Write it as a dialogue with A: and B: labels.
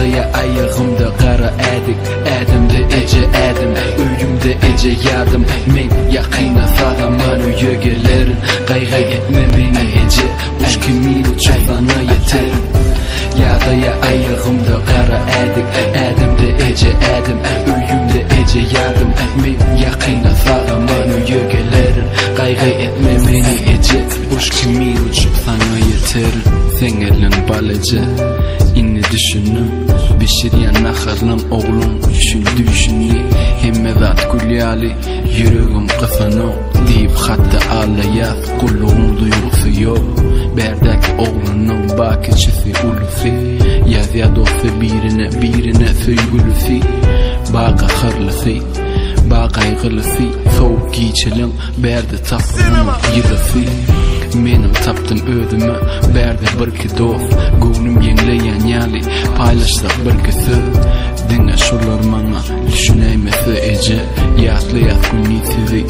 A: ya ayağımda kara edik, edimde ece edim, öyümde ece yardım. Men yakına sağaman üyegelerin, kaygı etme beni ece, uç kimin uçu sana yeter. Ya ayağımda kara edik, edimde ece edim, öyümde ece yardım. Men yakına sağaman üyegelerin, kaygı etme beni ece, uç kimin uçu sana yeter. Sen elin balıcı, inni düşünüm, bişiryen naharlam oğlum, düşündü hemme zat kulyali, yüreğim kıfanı deyip hatta ağlayat, kulluğum duygusu yok. Berdaki oğlunun bakıcısı ulufi, yazya dostu birine söygülüsi, bağa hırlısı, bağa kaygılısı, soğuk giyçelin berdi tapımın yılısı. Menim taptım ödümü, berde bir dost, gönlüm yengleyen yali, paylaşsak bir söz. Dine şular bana, düşüneymesi ece, yatlı günü sizi,